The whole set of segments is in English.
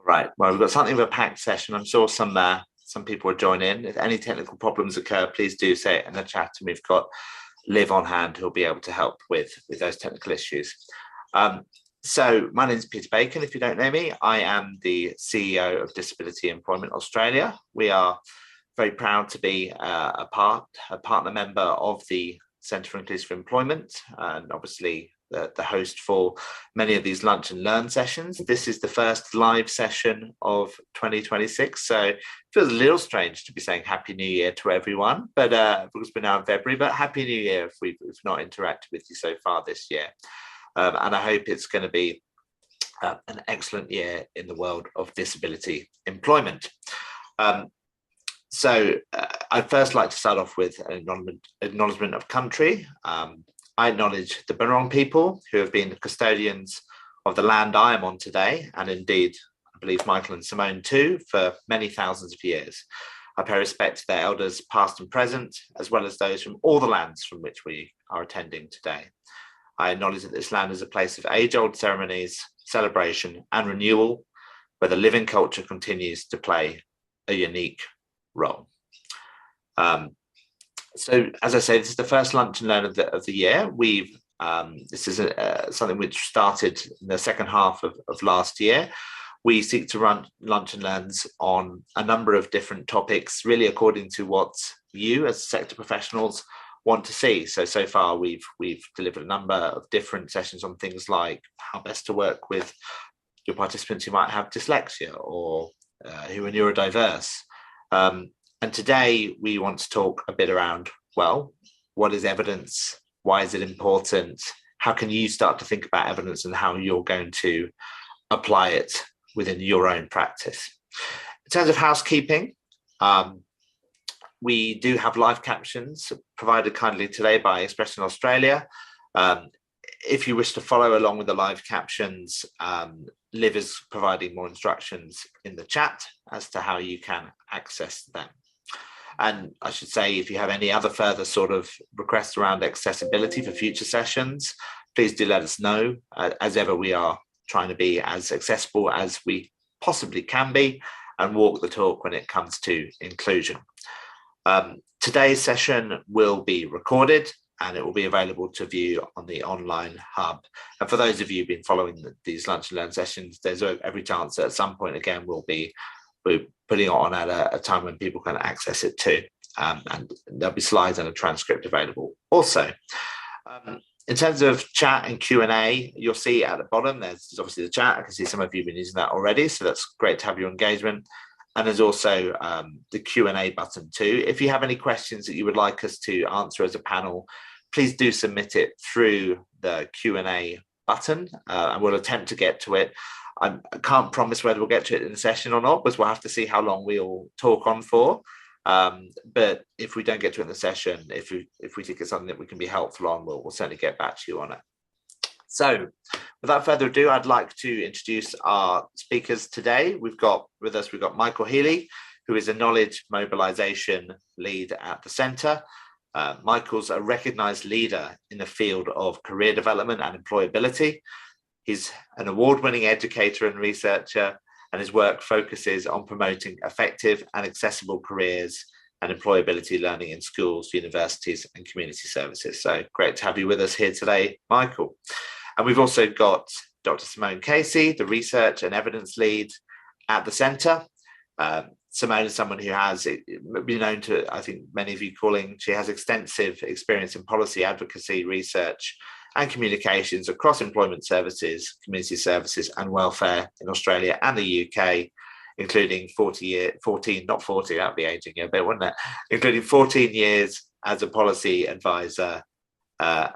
Right. Well, we've got something of a packed session. I'm sure some people will join in. If any technical problems occur, please do say it in the chat, and we've got Liv on hand who'll be able to help with those technical issues. So my name is Peter Bacon. If you don't know me, I am the CEO of Disability Employment Australia. We are very proud to be a partner member of the Centre for Inclusive Employment, and obviously the host for many of these lunch and learn sessions. This is the first live session of 2026, so it feels a little strange to be saying Happy New Year to everyone, but because we're now in February, but Happy New Year if we've not interacted with you so far this year. And I hope it's going to be an excellent year in the world of disability employment. So I'd first like to start off with an acknowledgement of country. I acknowledge the Barong people who have been the custodians of the land I am on today, and indeed, I believe Michael and Simone too, for many thousands of years. I pay respect to their elders past and present, as well as those from all the lands from which we are attending today. I acknowledge that this land is a place of age-old ceremonies, celebration and renewal, where the living culture continues to play a unique role. So, as I say, this is the first lunch and learn of the year. This is something which started in the second half of last year. We seek to run lunch and learns on a number of different topics, really according to what you as sector professionals want to see. So far, we've delivered a number of different sessions on things like how best to work with your participants who might have dyslexia or who are neurodiverse. And today we want to talk a bit around, well, what is evidence? Why is it important? How can you start to think about evidence and how you're going to apply it within your own practice? In terms of housekeeping, we do have live captions provided kindly today by Expression Australia. If you wish to follow along with the live captions, Liv is providing more instructions in the chat as to how you can access them. And I should say, if you have any other further sort of requests around accessibility for future sessions, please do let us know. As ever, we are trying to be as accessible as we possibly can be and walk the talk when it comes to inclusion. Today's session will be recorded and it will be available to view on the online hub. And for those of you who've been following these lunch and learn sessions, there's every chance that at some point again we'll be putting it on at a time when people can access it too. And there'll be slides and a transcript available. Also, in terms of chat and Q&A, you'll see at the bottom, there's obviously the chat. I can see some of you have been using that already, so that's great to have your engagement. And there's also the Q&A button too. If you have any questions that you would like us to answer as a panel, please do submit it through the Q&A button and we'll attempt to get to it. I can't promise whether we'll get to it in the session or not, because we'll have to see how long we'll talk on for. But if we don't get to it in the session, if we think it's something that we can be helpful on, we'll certainly get back to you on it. So without further ado, I'd like to introduce our speakers today. We've got Michael Healy, who is a knowledge mobilisation lead at the Centre. Michael's a recognised leader in the field of career development and employability. He's an award-winning educator and researcher, and his work focuses on promoting effective and accessible careers and employability learning in schools, universities, and community services. So great to have you with us here today, Michael. And we've also got Dr. Simone Casey, the research and evidence lead at the Centre. Simone is someone who has been known to, I think many of you calling, she has extensive experience in policy advocacy, research, and communications across employment services, community services and welfare in Australia and the UK, including 14, not 40, that'd be aging a bit, wouldn't it? Including 14 years as a policy advisor, I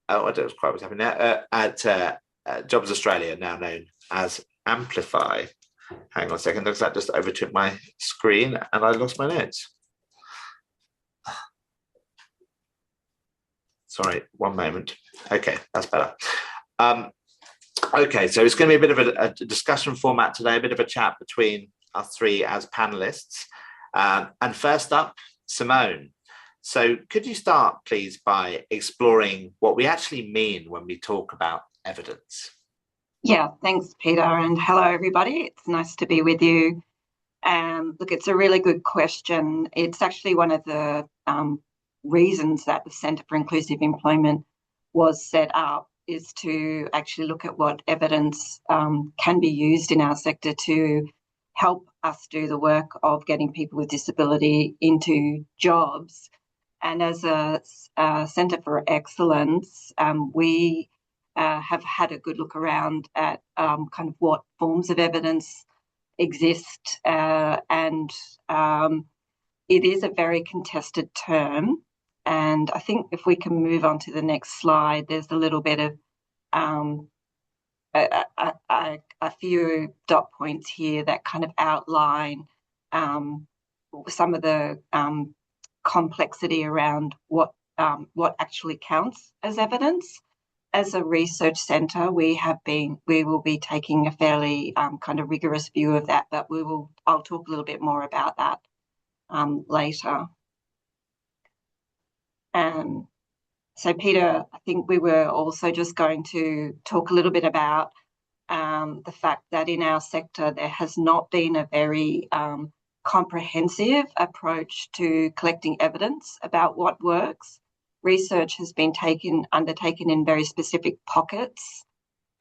don't know quite what's happening there, at Jobs Australia, now known as Amplify. Hang on a second, because that just overtook my screen and I lost my notes. Sorry, one moment. Okay, that's better. Okay, so it's going to be a bit of a discussion format today, a bit of a chat between us three as panelists. And first up, Simone. So could you start, please, by exploring what we actually mean when we talk about evidence? Yeah, thanks, Peter, and hello, everybody. It's nice to be with you. Look, it's a really good question. It's actually one of the reasons that the Centre for Inclusive Employment was set up is to actually look at what evidence can be used in our sector to help us do the work of getting people with disability into jobs. And as a Centre for Excellence, we have had a good look around at kind of what forms of evidence exist, and it is a very contested term. And I think if we can move on to the next slide, there's a little bit of um, a few dot points here that kind of outline um, some of the complexity around what actually counts as evidence. As a research centre, we will be taking a fairly kind of rigorous view of that, but I'll talk a little bit more about that later. So, Peter, I think we were also just going to talk a little bit about the fact that in our sector there has not been a very comprehensive approach to collecting evidence about what works. Research has been undertaken in very specific pockets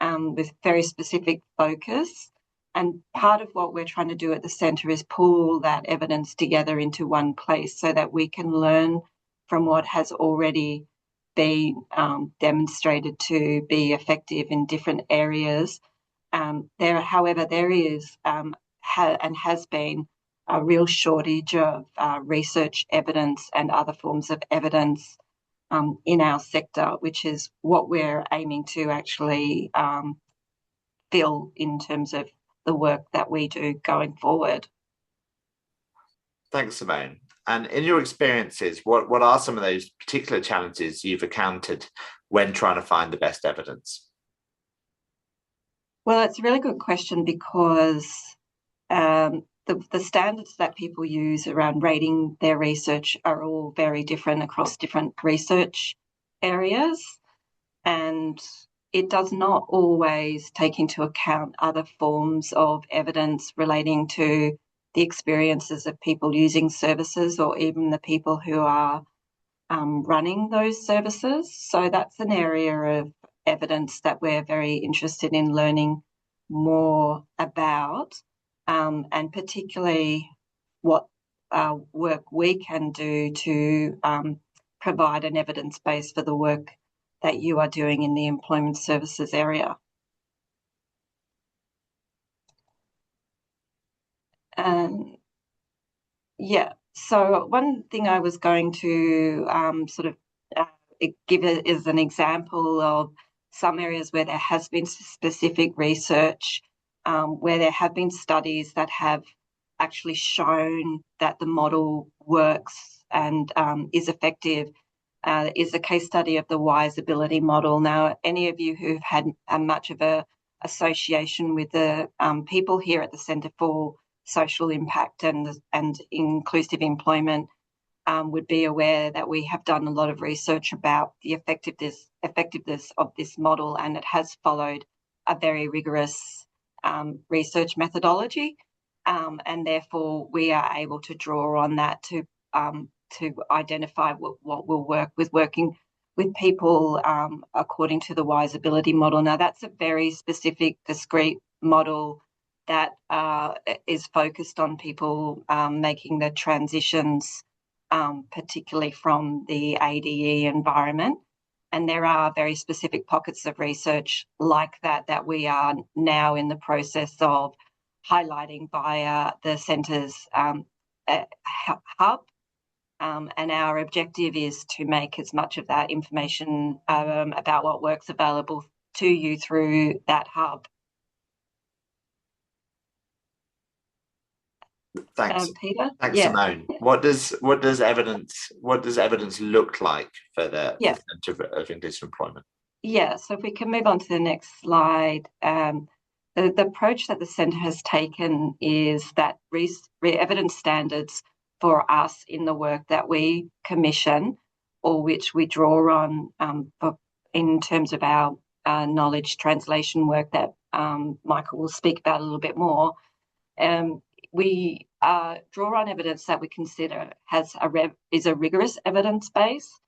with very specific focus. And part of what we're trying to do at the centre is pull that evidence together into one place so that we can learn from what has already been demonstrated to be effective in different areas. However, there is and has been a real shortage of research evidence and other forms of evidence in our sector, which is what we're aiming to actually fill in terms of the work that we do going forward. Thanks, Simone. And in your experiences, what are some of those particular challenges you've encountered when trying to find the best evidence? Well, it's a really good question because the standards that people use around rating their research are all very different across different research areas. And it does not always take into account other forms of evidence relating to the experiences of people using services or even the people who are running those services. So that's an area of evidence that we're very interested in learning more about, and particularly what work we can do to provide an evidence base for the work that you are doing in the employment services area. Yeah, so one thing I was going to sort of give it as an example of some areas where there has been specific research, where there have been studies that have actually shown that the model works and is effective, is a case study of the WISE ability model. Now, any of you who've had much of a association with the people here at the Centre for Social Impact and Inclusive Employment would be aware that we have done a lot of research about the effectiveness of this model, and it has followed a very rigorous research methodology, and therefore we are able to draw on that to identify what will work with working with people according to the WISE ability model. Now, that's a very specific, discrete model that is focused on people making the transitions, particularly from the ADE environment. And there are very specific pockets of research like that we are now in the process of highlighting via the Centre's hub. And our objective is to make as much of that information about what works available to you through that hub. Thanks, Peter. thanks, Yeah. Simone. What does evidence look like for the Centre of Inclusive Employment? Yeah. So if we can move on to the next slide. The approach that the Centre has taken is that evidence standards for us in the work that we commission or which we draw on in terms of our knowledge translation work that Michael will speak about a little bit more, we draw on evidence that we consider is a rigorous evidence base,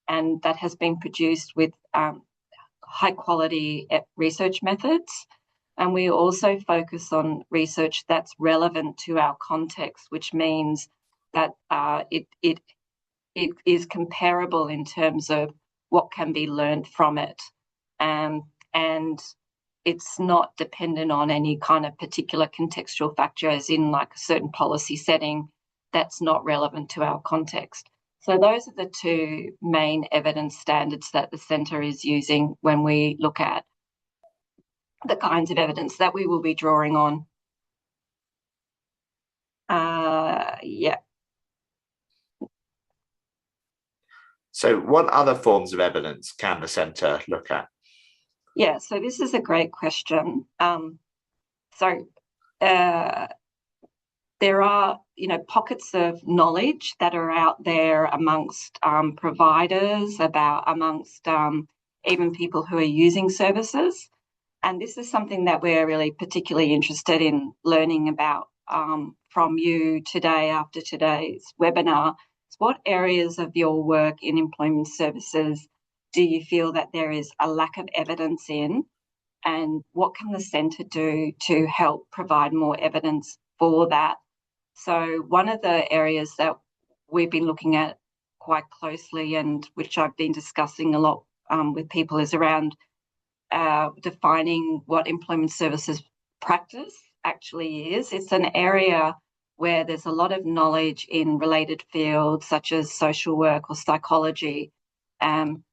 and that has been produced with high quality research methods. And we also focus on research that's relevant to our context, which means that it is comparable in terms of what can be learned from it. And it's not dependent on any kind of particular contextual factor, as in like a certain policy setting that's not relevant to our context. So those are the two main evidence standards that the Centre is using when we look at the kinds of evidence that we will be drawing on. Yeah. So what other forms of evidence can the Centre look at? Yeah, so this is a great question. There are, pockets of knowledge that are out there amongst providers, amongst even people who are using services. And this is something that we're really particularly interested in learning about from you today after today's webinar. So what areas of your work in employment services do you feel that there is a lack of evidence in, and what can the Centre do to help provide more evidence for that? So one of the areas that we've been looking at quite closely, and which I've been discussing a lot with people, is around defining what employment services practice actually is. It's an area where there's a lot of knowledge in related fields such as social work or psychology,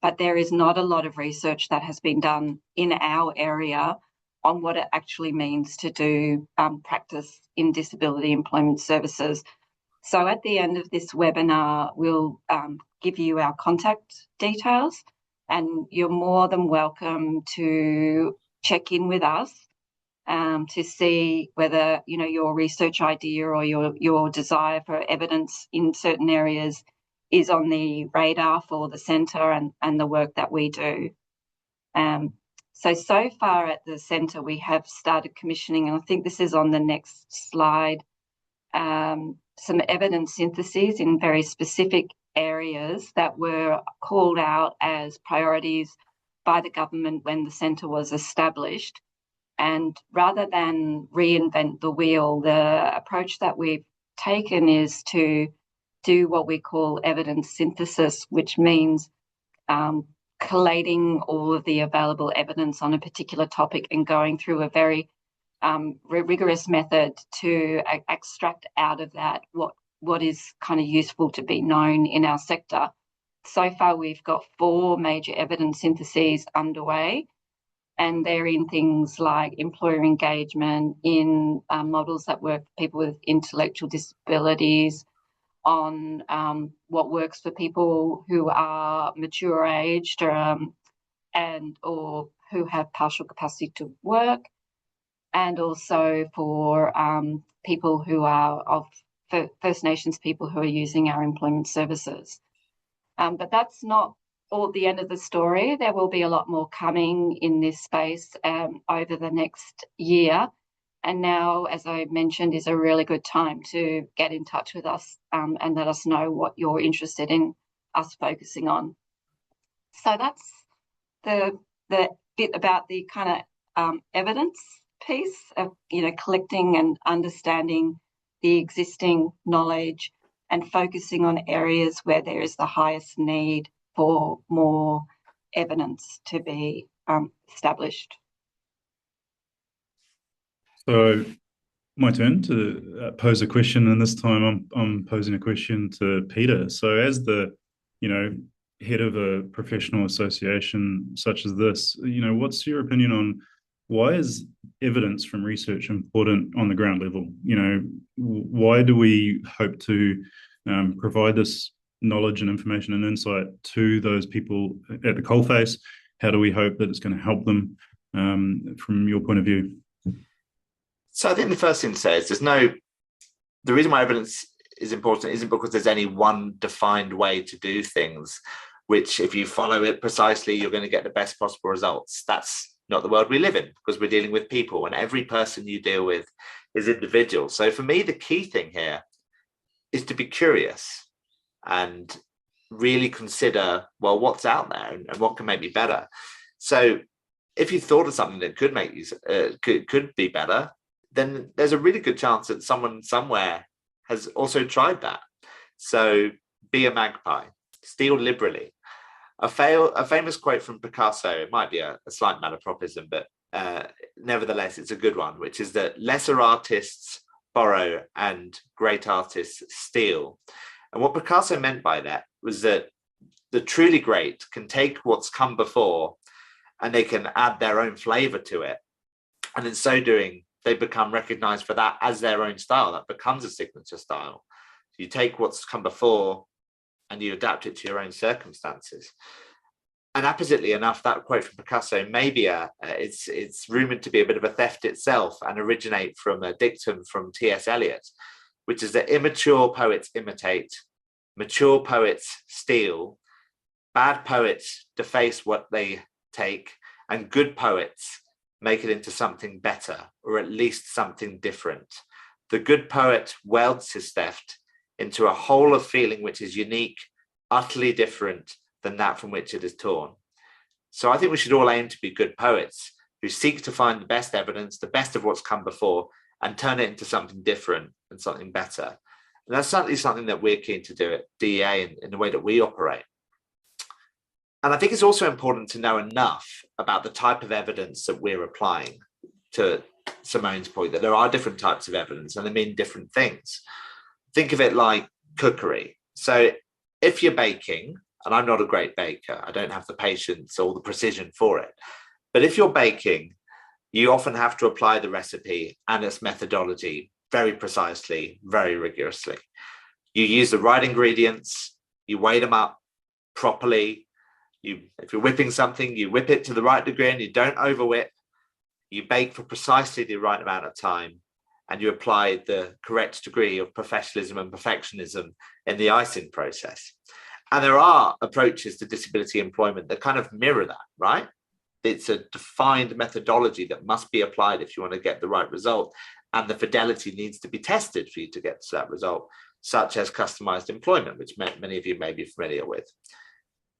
but there is not a lot of research that has been done in our area on what it actually means to do practice in disability employment services. So at the end of this webinar, we'll give you our contact details, and you're more than welcome to check in with us to see whether your research idea or your desire for evidence in certain areas is on the radar for the Centre and the work that we do. So far at the Centre, we have started commissioning, and I think this is on the next slide, some evidence syntheses in very specific areas that were called out as priorities by the government when the Centre was established. And rather than reinvent the wheel, the approach that we've taken is to do what we call evidence synthesis, which means collating all of the available evidence on a particular topic and going through a very rigorous method to extract out of that what is kind of useful to be known in our sector. So far, we've got 4 major evidence syntheses underway, and they're in things like employer engagement, in models that work for people with intellectual disabilities, on what works for people who are mature aged or who have partial capacity to work, and also for people who are First Nations people who are using our employment services. But that's not all the end of the story. There will be a lot more coming in this space over the next year. And now, as I mentioned, is a really good time to get in touch with us and let us know what you're interested in us focusing on. So that's the bit about the kind of evidence piece of, collecting and understanding the existing knowledge and focusing on areas where there is the highest need for more evidence to be established. So my turn to pose a question, and this time I'm posing a question to Peter. So as the, head of a professional association such as this, what's your opinion on why is evidence from research important on the ground level? Why do we hope to provide this knowledge and information and insight to those people at the coalface? How do we hope that it's going to help them from your point of view? So I think the first thing to say is the reason why evidence is important isn't because there's any one defined way to do things. which if you follow it precisely, you're going to get the best possible results. That's not the world we live in, because we're dealing with people, and every person you deal with is individual. So for me, the key thing here is to be curious and really consider, well, what's out there and what can make me better. So if you thought of something that could make you could be better, then there's a really good chance that someone somewhere has also tried that. So be a magpie, steal liberally. A famous quote from Picasso, it might be a slight malapropism, but nevertheless, it's a good one, which is that lesser artists borrow and great artists steal. And what Picasso meant by that was that the truly great can take what's come before and they can add their own flavor to it. And in so doing, they become recognized for that as their own style. That becomes a signature style. You take what's come before and you adapt it to your own circumstances. And appositely enough, that quote from Picasso may be it's rumored to be a bit of a theft itself and originate from a dictum from T.S. Eliot, which is that immature poets imitate, mature poets steal, bad poets deface what they take, and good poets make it into something better, or at least something different. The good poet welds his theft into a whole of feeling which is unique, utterly different than that from which it is torn. So I think we should all aim to be good poets who seek to find the best evidence, the best of what's come before, and turn it into something different and something better. And that's certainly something that we're keen to do at DEA in the way that we operate. And I think it's also important to know enough about the type of evidence that we're applying, to Simone's point, that there are different types of evidence and they mean different things. Think of it like cookery. So if you're baking, and I'm not a great baker, I don't have the patience or the precision for it, but if you're baking, you often have to apply the recipe and its methodology very precisely, very rigorously. You use the right ingredients, you weigh them up properly. If you're whipping something, you whip it to the right degree and you don't overwhip. You bake for precisely the right amount of time, and you apply the correct degree of professionalism and perfectionism in the icing process. And there are approaches to disability employment that kind of mirror that, right? It's a defined methodology that must be applied if you want to get the right result. And the fidelity needs to be tested for you to get to that result, such as customized employment, which many of you may be familiar with.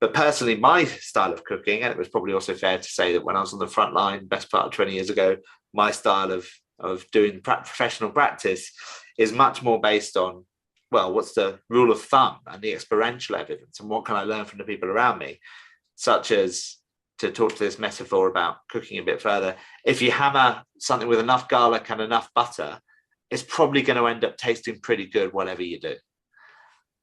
But personally, my style of cooking, and it was probably also fair to say that when I was on the front line, best part of 20 years ago, my style of doing professional practice is much more based on, well, what's the rule of thumb and the experiential evidence, and what can I learn from the people around me, such as, to talk to this metaphor about cooking a bit further, if you hammer something with enough garlic and enough butter, it's probably going to end up tasting pretty good, whatever you do.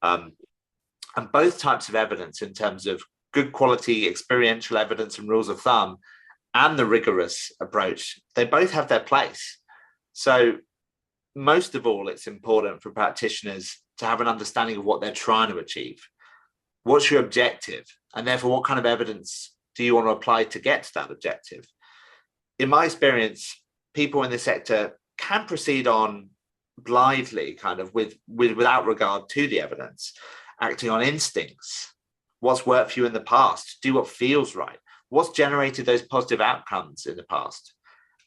And both types of evidence, in terms of good quality experiential evidence and rules of thumb and the rigorous approach, they both have their place. So most of all, it's important for practitioners to have an understanding of what they're trying to achieve. What's your objective? And therefore, what kind of evidence do you want to apply to get to that objective? In my experience, people in this sector can proceed on blindly, kind of without regard to the evidence, acting on instincts. What's worked for you in the past? Do what feels right. What's generated those positive outcomes in the past?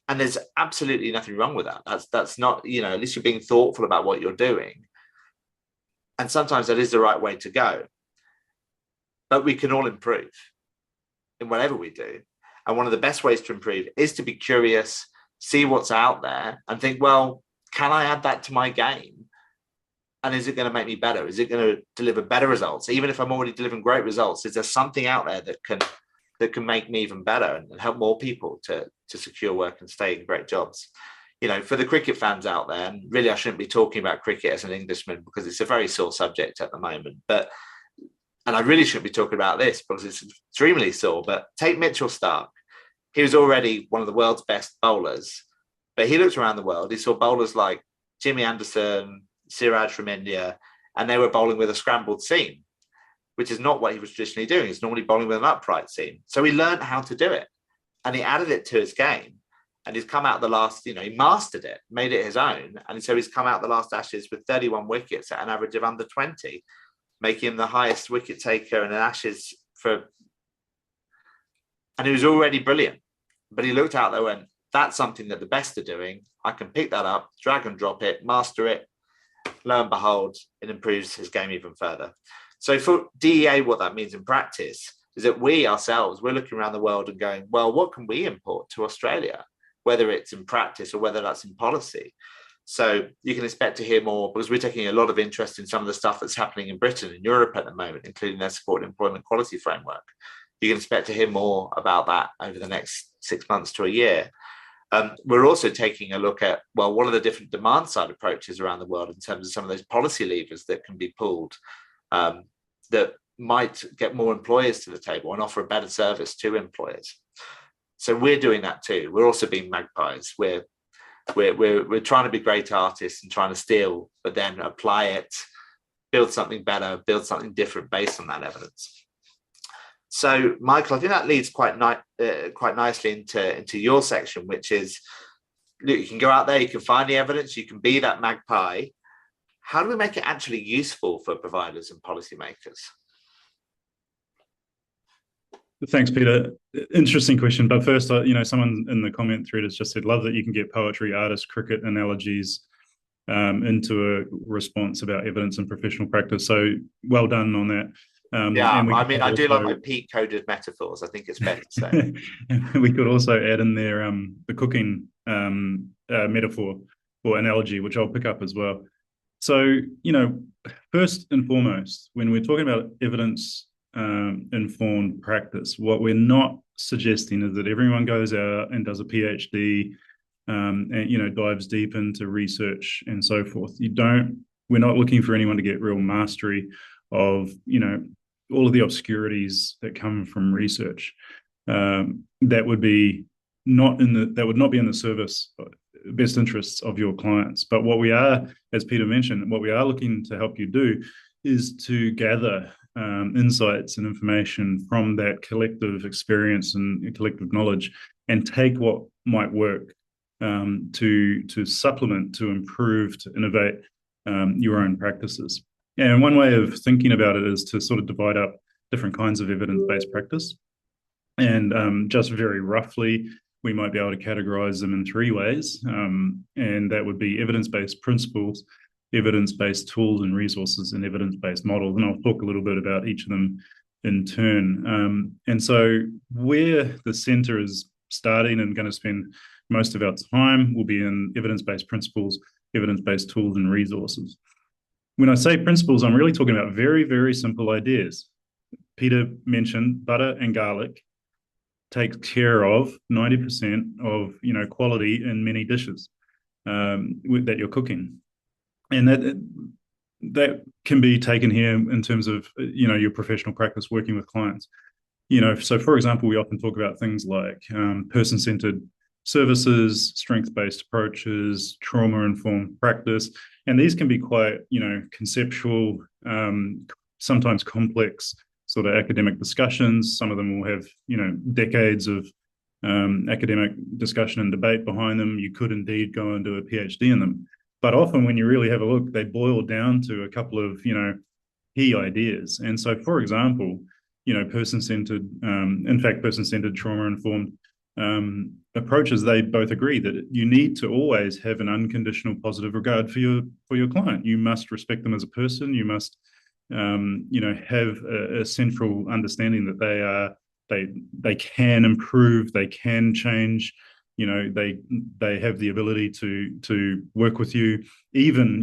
And there's absolutely nothing wrong with that. That's not, at least you're being thoughtful about what you're doing. And sometimes that is the right way to go. But we can all improve in whatever we do. And one of the best ways to improve is to be curious, see what's out there, and think, well, can I add that to my game? And is it going to make me better? Is it going to deliver better results? Even if I'm already delivering great results, is there something out there that can make me even better and help more people to secure work and stay in great jobs? For the cricket fans out there, and really I shouldn't be talking about cricket as an Englishman because it's a very sore subject at the moment, and I really shouldn't be talking about this because it's extremely sore, but take Mitchell Starc. He was already one of the world's best bowlers, but he looked around the world, he saw bowlers like Jimmy Anderson, Siraj from India, and they were bowling with a scrambled seam, which is not what he was traditionally doing. He's normally bowling with an upright seam. So he learned how to do it, and he added it to his game. And he's come out the last, he mastered it, made it his own. And so he's come out the last Ashes with 31 wickets at an average of under 20, making him the highest wicket taker in an Ashes and he was already brilliant. But he looked out there and went, that's something that the best are doing. I can pick that up, drag and drop it, master it. Lo and behold, it improves his game even further. So for DEA, what that means in practice is that we're looking around the world and going, well, what can we import to Australia, whether it's in practice or whether that's in policy? So you can expect to hear more, because we're taking a lot of interest in some of the stuff that's happening in Britain and Europe at the moment, including their support and employment quality framework. You can expect to hear more about that over the next 6 months to a year. We're also taking a look at, well, what are the different demand side approaches around the world in terms of some of those policy levers that can be pulled that might get more employers to the table and offer a better service to employers. So we're doing that too. We're also being magpies. We're trying to be great artists and trying to steal, but then apply it, build something better, build something different based on that evidence. So, Michael, I think that leads quite nicely into your section, which is, look, you can go out there, you can find the evidence, you can be that magpie. How do we make it actually useful for providers and policymakers? Thanks, Peter. Interesting question. But first, someone in the comment thread has just said, love that you can get poetry, artists, cricket analogies into a response about evidence and professional practice. So well done on that. I do love my peak-coded metaphors. I think it's fair to say. We could also add in there the cooking metaphor or analogy, which I'll pick up as well. So, first and foremost, when we're talking about evidence informed practice, what we're not suggesting is that everyone goes out and does a PhD and dives deep into research and so forth. We're not looking for anyone to get real mastery of all of the obscurities that come from research. That would not be in the service best interests of your clients. But what we are, as Peter mentioned, what we are looking to help you do is to gather insights and information from that collective experience and collective knowledge, and take what might work to supplement, to improve, to innovate your own practices. And one way of thinking about it is to sort of divide up different kinds of evidence-based practice. And just very roughly, we might be able to categorize them in 3 ways. And that would be evidence-based principles, evidence-based tools and resources, and evidence-based models. And I'll talk a little bit about each of them in turn. And so where the center is starting and going to spend most of our time will be in evidence-based principles, evidence-based tools and resources. When I say principles, I'm really talking about very, very simple ideas. Peter mentioned butter and garlic takes care of 90% of quality in many dishes that you're cooking, and that can be taken here in terms of your professional practice working with clients. So for example, we often talk about things like person-centered services, strength-based approaches, trauma-informed practice, and these can be quite conceptual, sometimes complex sort of academic discussions. Some of them will have decades of academic discussion and debate behind them. You could indeed go and do a PhD in them, but often when you really have a look, they boil down to a couple of key ideas. And so, for example, person-centered, person-centered trauma-informed approaches, they both agree that you need to always have an unconditional positive regard for your client. You must respect them as a person. You must have a central understanding that they can improve, they can change, they have the ability to work with you. Even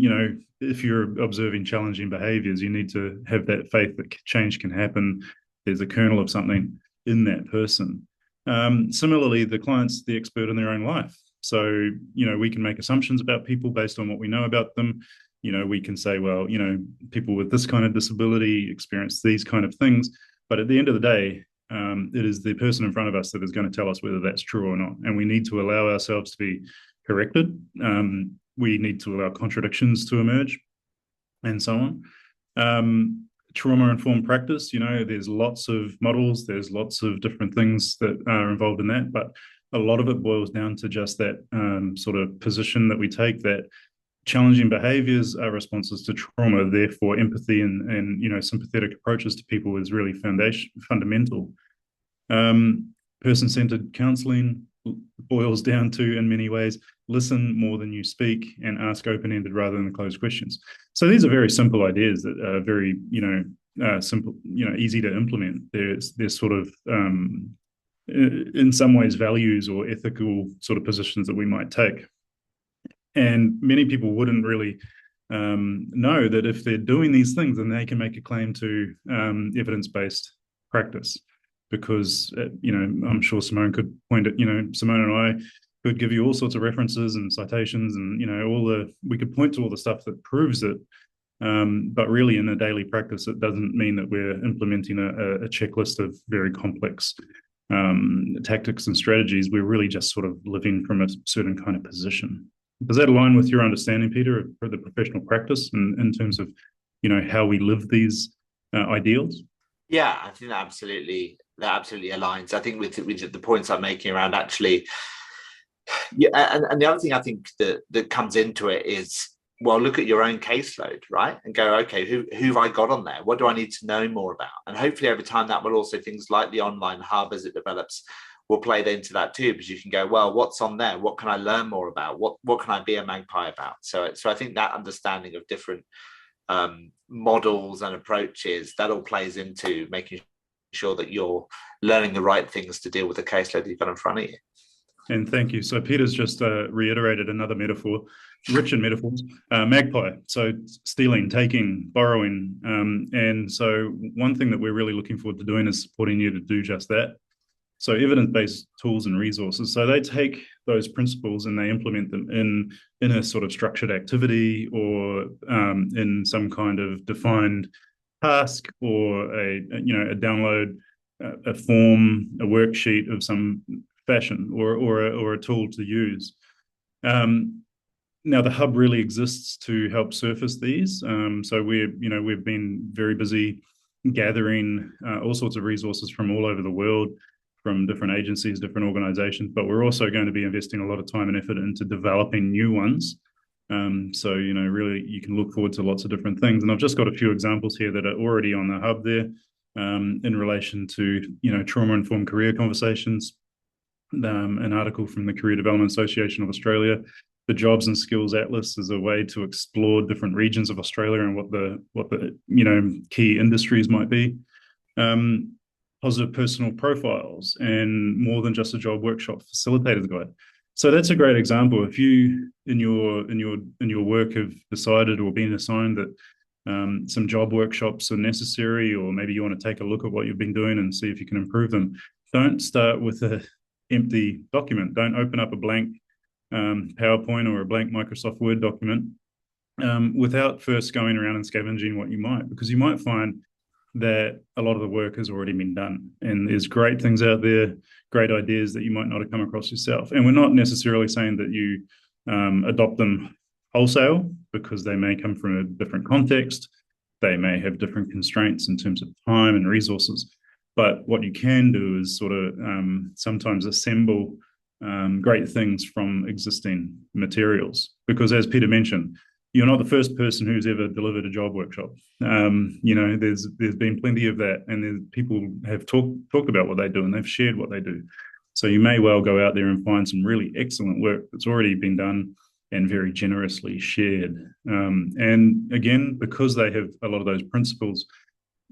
if you're observing challenging behaviors, you need to have that faith that change can happen. There's a kernel of something in that person. Similarly, the client's the expert in their own life. So, we can make assumptions about people based on what we know about them. We can say, well, people with this kind of disability experience these kind of things. But at the end of the day, it is the person in front of us that is going to tell us whether that's true or not. And we need to allow ourselves to be corrected. We need to allow contradictions to emerge, and so on. Trauma-informed practice, there's lots of models, there's lots of different things that are involved in that, but a lot of it boils down to just that sort of position that we take, that challenging behaviors are responses to trauma. Therefore, empathy and sympathetic approaches to people is really fundamental. Person-centered counseling boils down to, in many ways, listen more than you speak and ask open-ended rather than closed questions. So these are very simple ideas that are very, simple, easy to implement. There's sort of, in some ways, values or ethical sort of positions that we might take. And many people wouldn't really know that if they're doing these things, then they can make a claim to evidence-based practice. Because, I'm sure Simone could point at, Simone and I could give you all sorts of references and citations and, we could point to all the stuff that proves it. But really in a daily practice, it doesn't mean that we're implementing a checklist of very complex tactics and strategies. We're really just sort of living from a certain kind of position. Does that align with your understanding, Peter, of the professional practice in terms of, how we live these ideals? Yeah, I think that absolutely aligns. I think with the points I'm making around actually, yeah, and the other thing I think that comes into it is, well, look at your own caseload, right? And go, okay, who have I got on there? What do I need to know more about? And hopefully over time that will also, things like the online hub as it develops will play into that too, because you can go, well, what's on there? What can I learn more about? What can I be a magpie about? So I think that understanding of different models and approaches, that all plays into making sure that you're learning the right things to deal with the caseload that you've got in front of you. And thank you. So Peter's just reiterated another metaphor, rich in metaphors, magpie. So stealing, taking, borrowing. And so one thing that we're really looking forward to doing is supporting you to do just that. So evidence-based tools and resources. So they take those principles and they implement them in a sort of structured activity or in some kind of defined task or a download, a form, a worksheet of some fashion or a tool to use. Now the hub really exists to help surface these. So we've been very busy gathering all sorts of resources from all over the world, from different agencies, different organizations, but we're also going to be investing a lot of time and effort into developing new ones. So, really you can look forward to lots of different things. And I've just got a few examples here that are already on the hub there in relation to, trauma-informed career conversations, an article from the Career Development Association of Australia. The Jobs and Skills Atlas is a way to explore different regions of Australia and what the key industries might be. Positive personal profiles and more than just a job workshop facilitators guide. So that's a great example. If you in your work have decided or been assigned that some job workshops are necessary, or maybe you want to take a look at what you've been doing and see if you can improve them, don't start with an empty document. Don't open up a blank PowerPoint or a blank Microsoft Word document without first going around and scavenging what you might, because you might find that a lot of the work has already been done and there's great things out there, great ideas that you might not have come across yourself. And we're not necessarily saying that you adopt them wholesale, because they may come from a different context. They may have different constraints in terms of time and resources. But what you can do is sort of sometimes assemble great things from existing materials. Because as Peter mentioned, you're not the first person who's ever delivered a job workshop. There's been plenty of that, and people have talked about what they do and they've shared what they do. So you may well go out there and find some really excellent work that's already been done and very generously shared. And again, because they have a lot of those principles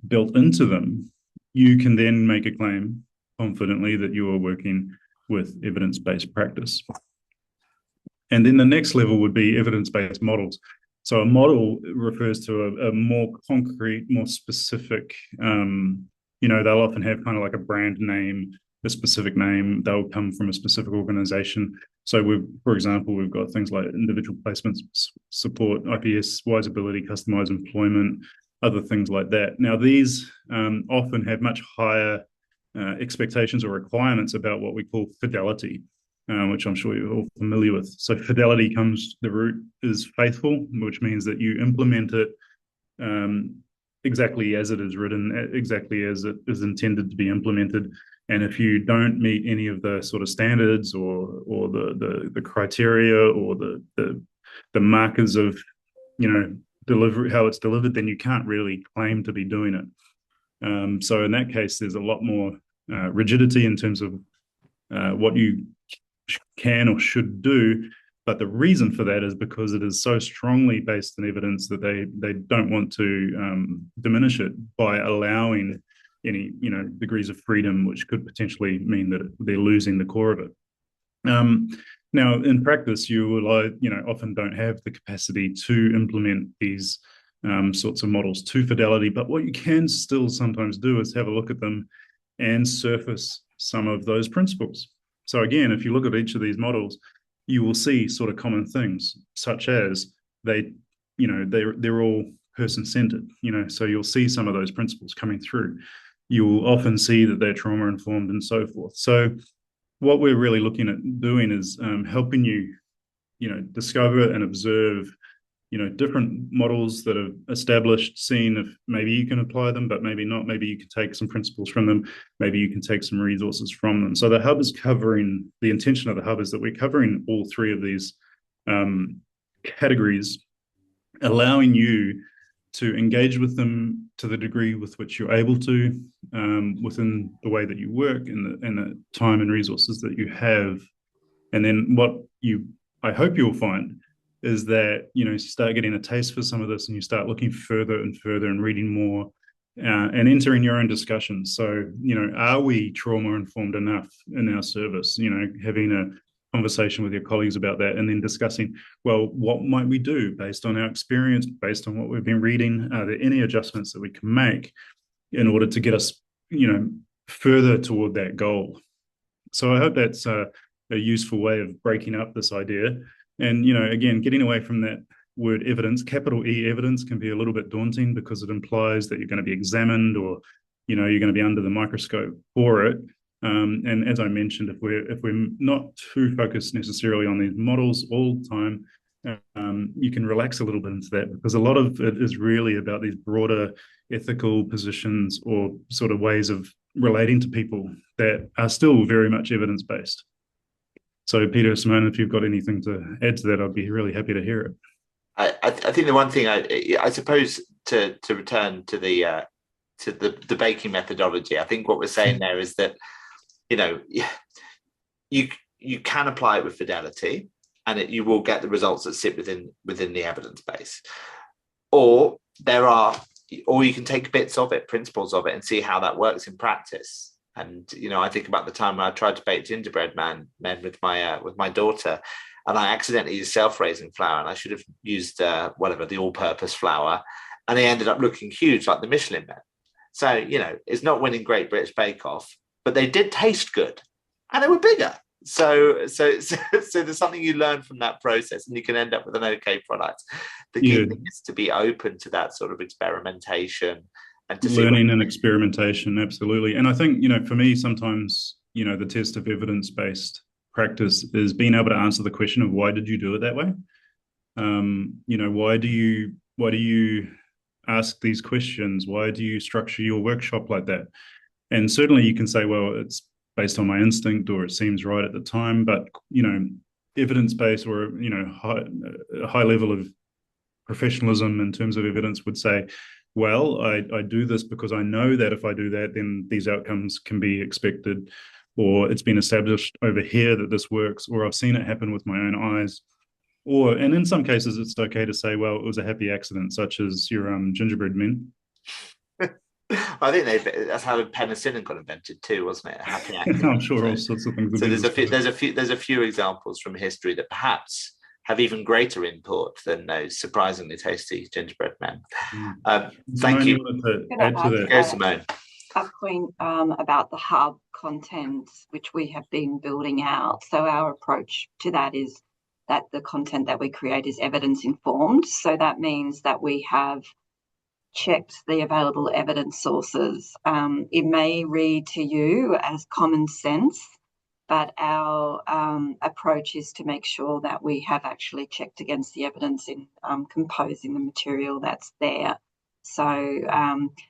built into them, you can then make a claim confidently that you are working with evidence-based practice. And then the next level would be evidence-based models. So a model refers to a more concrete, more specific, they'll often have kind of like a brand name, a specific name. They'll come from a specific organization. So for example, we've got things like individual placement support, IPS, wise ability, customized employment, other things like that. Now, these often have much higher expectations or requirements about what we call fidelity, which I'm sure you're all familiar with. So fidelity the root is faithful, which means that you implement it exactly as it is written, exactly as it is intended to be implemented. And if you don't meet any of the sort of standards or the criteria or the markers of, you know, delivery, how it's delivered, then you can't really claim to be doing it. So in that case, there's a lot more rigidity in terms of what you can or should do. But the reason for that is because it is so strongly based on evidence that they don't want to diminish it by allowing any, you know, degrees of freedom, which could potentially mean that they're losing the core of it. Now, in practice, you will, you know, often don't have the capacity to implement these sorts of models to fidelity. But what you can still sometimes do is have a look at them and surface some of those principles. So again, if you look at each of these models, you will see sort of common things, such as they're all person-centered. You know, so you'll see some of those principles coming through. You'll often see that they're trauma-informed and so forth. So what we're really looking at doing is helping you, you know, discover and observe, you know, different models that are established, seeing if maybe you can apply them, but maybe not. Maybe you can take some principles from them. Maybe you can take some resources from them. So the hub is covering, the intention of the hub is that we're covering all three of these categories, allowing you to engage with them to the degree with which you're able to, within the way that you work and the time and resources that you have. And then what I hope you'll find is that, you know, you start getting a taste for some of this and you start looking further and further and reading more and entering your own discussions. So, you know, are we trauma-informed enough in our service? You know, having a conversation with your colleagues about that and then discussing, well, what might we do based on our experience, based on what we've been reading? Are there any adjustments that we can make in order to get us, you know, further toward that goal? So I hope that's a useful way of breaking up this idea. And, you know, again, getting away from that word evidence, capital E evidence, can be a little bit daunting because it implies that you're going to be examined or, you know, you're going to be under the microscope for it. And as I mentioned, if we're not too focused necessarily on these models all the time, you can relax a little bit into that, because a lot of it is really about these broader ethical positions or sort of ways of relating to people that are still very much evidence-based. So, Peter, Simone, if you've got anything to add to that, I'd be really happy to hear it. I think the one thing I suppose to return to the baking methodology, I think what we're saying there is that, you know, you can apply it with fidelity, and you will get the results that sit within the evidence base, or you can take bits of it, principles of it, and see how that works in practice. And, you know, I think about the time when I tried to bake gingerbread men with my daughter, and I accidentally used self-raising flour, and I should have used the all-purpose flour, and they ended up looking huge like the Michelin men. So, you know, it's not winning Great British Bake Off, but they did taste good, and they were bigger. So there's something you learn from that process, and you can end up with an okay product. The key thing is to be open to that sort of experimentation and to learning and experimentation. Absolutely. And I think, you know, for me, sometimes, you know, the test of evidence-based practice is being able to answer the question of why did you do it that way? You know, why do you ask these questions? Why do you structure your workshop like that? And certainly you can say, well, it's based on my instinct, or it seems right at the time. But, you know, evidence-based, or, you know, high level of professionalism in terms of evidence would say, well, I do this because I know that if I do that, then these outcomes can be expected, or it's been established over here that this works, or I've seen it happen with my own eyes. And in some cases, it's okay to say, well, it was a happy accident, such as your gingerbread men. I think that's how penicillin got invented too, wasn't it? A happy accident. I'm sure all sorts of things. So there's a few examples from history that perhaps have even greater import than those surprisingly tasty gingerbread men. Thank you. To add to that. Go, Simone. A point about the hub content, which we have been building out. So our approach to that is that the content that we create is evidence informed. So that means that we have checked the available evidence sources. It may read to you as common sense, but our approach is to make sure that we have actually checked against the evidence in composing the material that's there. So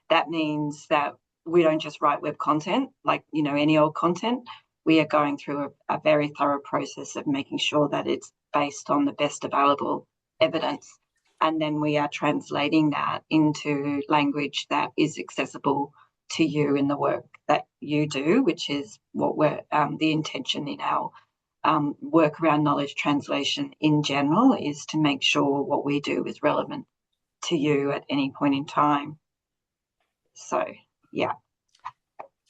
that means that we don't just write web content like, any old content. We are going through a very thorough process of making sure that it's based on the best available evidence. And then we are translating that into language that is accessible to you in the work that you do, which is what we're the intention in our work around knowledge translation in general, is to make sure what we do is relevant to you at any point in time. So, yeah.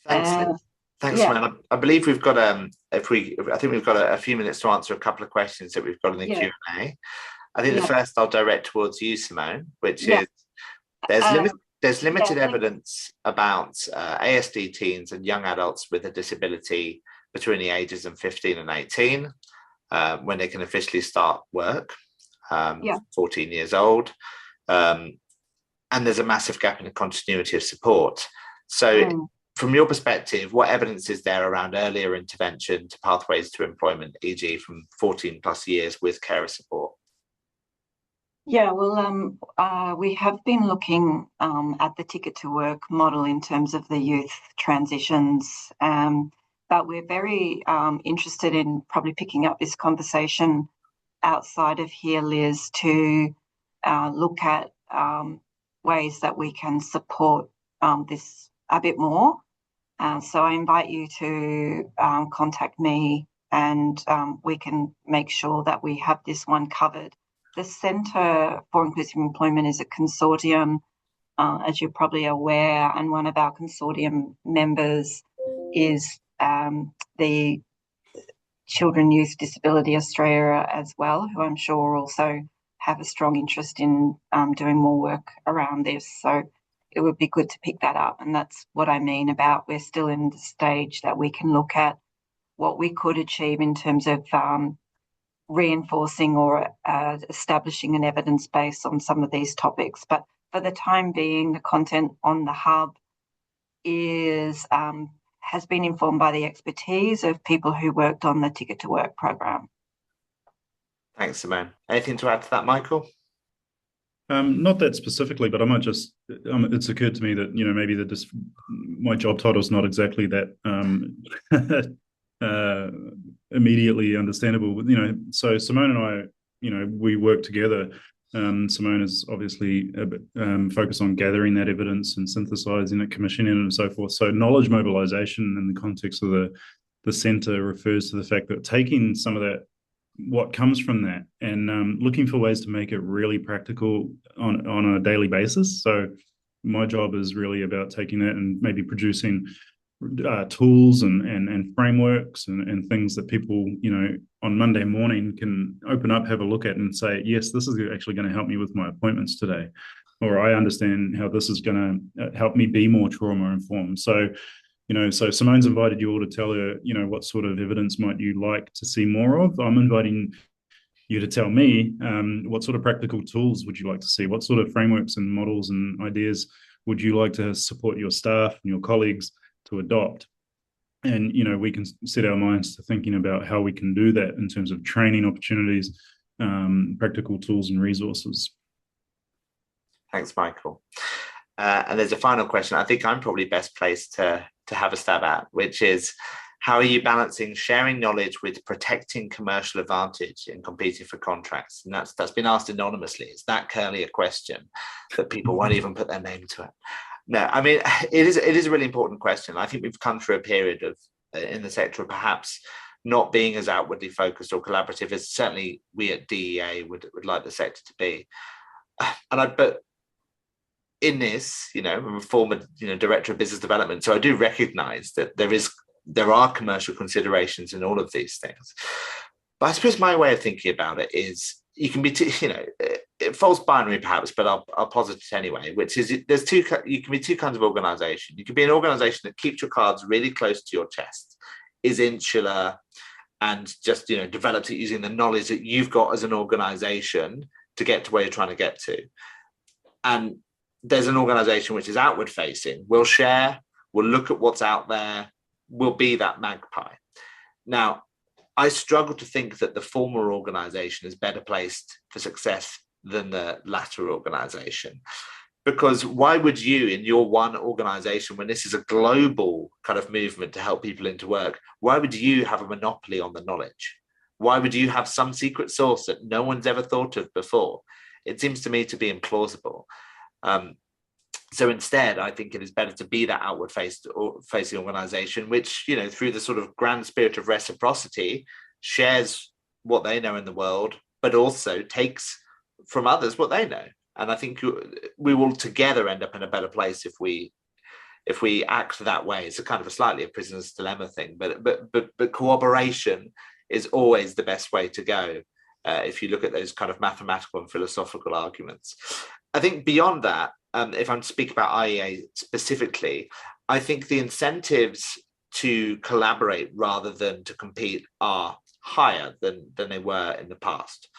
Thanks, Liz. Thanks, yeah. man. I believe we've got I think we've got a few minutes to answer a couple of questions that we've got in the Q&A. I think the first I'll direct towards you, Simone, which is there's limited evidence about ASD teens and young adults with a disability between the ages of 15 and 18 when they can officially start work, 14 years old. And there's a massive gap in the continuity of support. So from your perspective, what evidence is there around earlier intervention to pathways to employment, e.g. from 14 plus years with carer support? Yeah, well, we have been looking at the Ticket to Work model in terms of the youth transitions, but we're very interested in probably picking up this conversation outside of here, Liz, to look at ways that we can support this a bit more. So I invite you to contact me, and we can make sure that we have this one covered. The Centre for Inclusive Employment is a consortium, as you're probably aware, and one of our consortium members is the Children, Youth, Disability Australia as well, who I'm sure also have a strong interest in doing more work around this. So it would be good to pick that up. And that's what I mean about we're still in the stage that we can look at what we could achieve in terms of reinforcing or establishing an evidence base on some of these topics. But for the time being, the content on the hub is has been informed by the expertise of people who worked on the Ticket to Work program. Thanks, Simone. Anything to add to that, Michael? Not that specifically, but I might just, it's occurred to me that, maybe my job title is not exactly that immediately understandable. So Simone and I, we work together. Simone is obviously focused on gathering that evidence and synthesizing it, commissioning it, and so forth. So knowledge mobilization in the context of the centre refers to the fact that taking some of that, what comes from that, and looking for ways to make it really practical on a daily basis. So my job is really about taking that and maybe producing tools and frameworks and things that people, on Monday morning can open up, have a look at and say, yes, this is actually going to help me with my appointments today. Or I understand how this is going to help me be more trauma informed. So, so Simone's invited you all to tell her, what sort of evidence might you like to see more of. I'm inviting you to tell me what sort of practical tools would you like to see? What sort of frameworks and models and ideas would you like to support your staff and your colleagues to adopt? And, we can set our minds to thinking about how we can do that in terms of training opportunities, practical tools and resources. Thanks, Michael. And there's a final question I think I'm probably best placed to have a stab at, which is, how are you balancing sharing knowledge with protecting commercial advantage in competing for contracts? And that's been asked anonymously. It's that curly a question that people won't even put their name to it. No, I mean, it is a really important question. I think we've come through a period of in the sector of perhaps not being as outwardly focused or collaborative as certainly we at DEA would like the sector to be. But in this, I'm a former director of business development, so I do recognise that there are commercial considerations in all of these things. But I suppose my way of thinking about it is, you can be, it falls binary perhaps, but I'll posit it anyway, which is you can be two kinds of organisation. You can be an organisation that keeps your cards really close to your chest, is insular, and just develops it using the knowledge that you've got as an organisation to get to where you're trying to get to. And there's an organisation which is outward facing. We'll share, we'll look at what's out there, we'll be that magpie. Now, I struggle to think that the former organisation is better placed for success than the latter organisation. Because why would you, in your one organization, when this is a global kind of movement to help people into work, why would you have a monopoly on the knowledge? Why would you have some secret source that no one's ever thought of before? It seems to me to be implausible. So instead, I think it is better to be that outward facing organization, which, you know, through the sort of grand spirit of reciprocity, shares what they know in the world, but also takes from others what they know. And I think we will together end up in a better place if we act that way. It's a kind of a slightly a prisoner's dilemma thing, but cooperation is always the best way to go. If you look at those kind of mathematical and philosophical arguments, I think beyond that, if I'm to speak about IEA specifically, I think the incentives to collaborate rather than to compete are higher than they were in the past.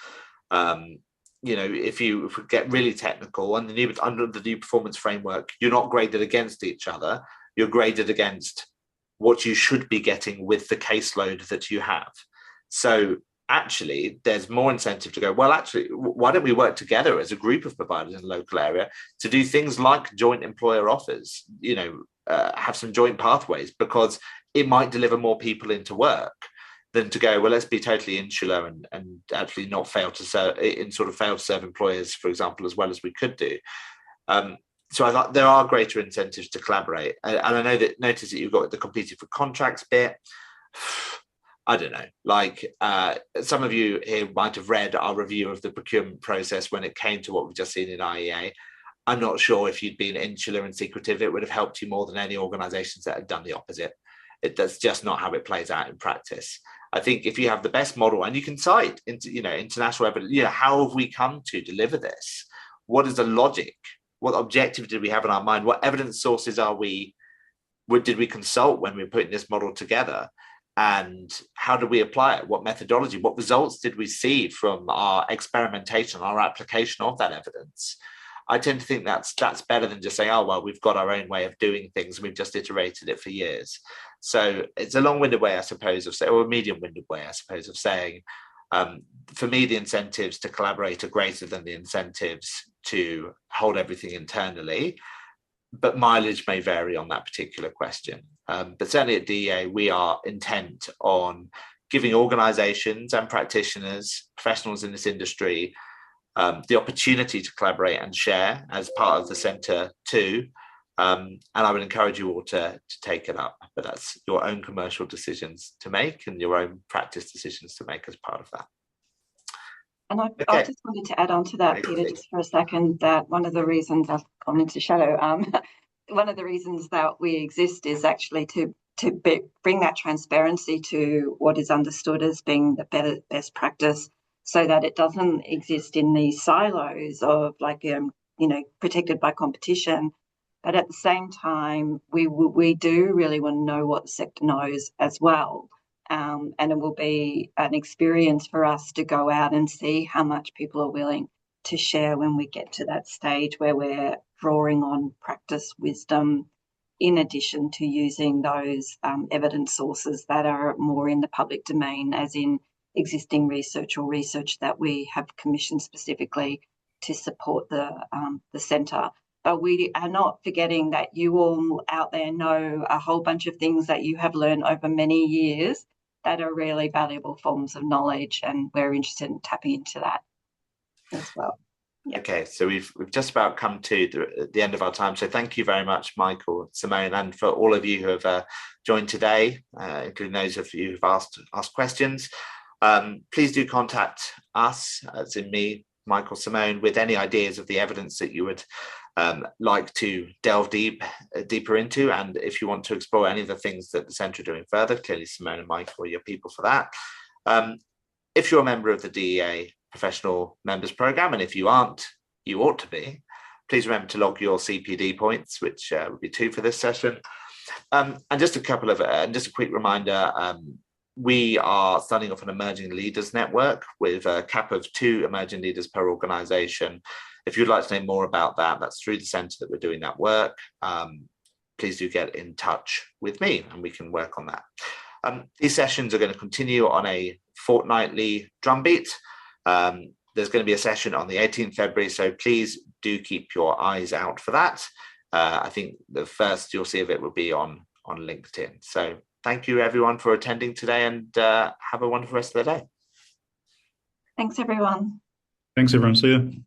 You know, if we get really technical, and under the new performance framework, you're not graded against each other, you're graded against what you should be getting with the caseload that you have. So actually, there's more incentive to go, well, actually, why don't we work together as a group of providers in the local area to do things like joint employer offers, you know, have some joint pathways, because it might deliver more people into work than to go, well, let's be totally insular and actually not fail to serve employers, for example, as well as we could do. So I thought there are greater incentives to collaborate. And I know that, notice that you've got the completed for contracts bit. I don't know, like some of you here might have read our review of the procurement process when it came to what we've just seen in IEA. I'm not sure if you'd been insular and secretive, it would have helped you more than any organisations that had done the opposite. That's just not how it plays out in practice. I think if you have the best model, and you can cite into, you know, international evidence, you know, how have we come to deliver this? What is the logic? What objective did we have in our mind? What evidence sources did we consult when we were putting this model together? And how did we apply it? What methodology? What results did we see from our experimentation, our application of that evidence? I tend to think that's better than just saying, oh, well, we've got our own way of doing things and we've just iterated it for years. So it's a long-winded way, I suppose, of saying, or a medium-winded way, I suppose, of saying, for me, the incentives to collaborate are greater than the incentives to hold everything internally. But mileage may vary on that particular question. But certainly at DEA, we are intent on giving organisations and practitioners, professionals in this industry, the opportunity to collaborate and share as part of the centre too. And I would encourage you all to take it up. But that's your own commercial decisions to make and your own practice decisions to make as part of that. And I just wanted to add on to that, Peter, just for a second, that one of the reasons I've gone into shadow, one of the reasons that we exist is actually to bring that transparency to what is understood as being the best practice, so that it doesn't exist in these silos of protected by competition. But at the same time, we do really want to know what the sector knows as well. And it will be an experience for us to go out and see how much people are willing to share when we get to that stage where we're drawing on practice wisdom, in addition to using those evidence sources that are more in the public domain, as in existing research or research that we have commissioned specifically to support the centre. But we are not forgetting that you all out there know a whole bunch of things that you have learned over many years that are really valuable forms of knowledge, and we're interested in tapping into that as well. Yep. Okay, so we've just about come to the end of our time. So thank you very much, Michael, Simone, and for all of you who have joined today, including those of you who've asked questions. Please do contact us, as in me, Michael, Simone, with any ideas of the evidence that you would like to delve deeper into. And if you want to explore any of the things that the Centre are doing further, clearly Simone and Michael are your people for that. If you're a member of the DEA Professional Members Programme, and if you aren't, you ought to be, please remember to log your CPD points, which would be 2 for this session. And just a quick reminder, we are starting off an Emerging Leaders Network with a cap of 2 emerging leaders per organisation. If you'd like to know more about that, that's through the centre that we're doing that work. Please do get in touch with me and we can work on that. These sessions are going to continue on a fortnightly drumbeat. there's going to be a session on the 18th February, so please do keep your eyes out for that. I think the first you'll see of it will be on LinkedIn. So thank you everyone for attending today, and have a wonderful rest of the day. Thanks everyone. Thanks everyone. See you.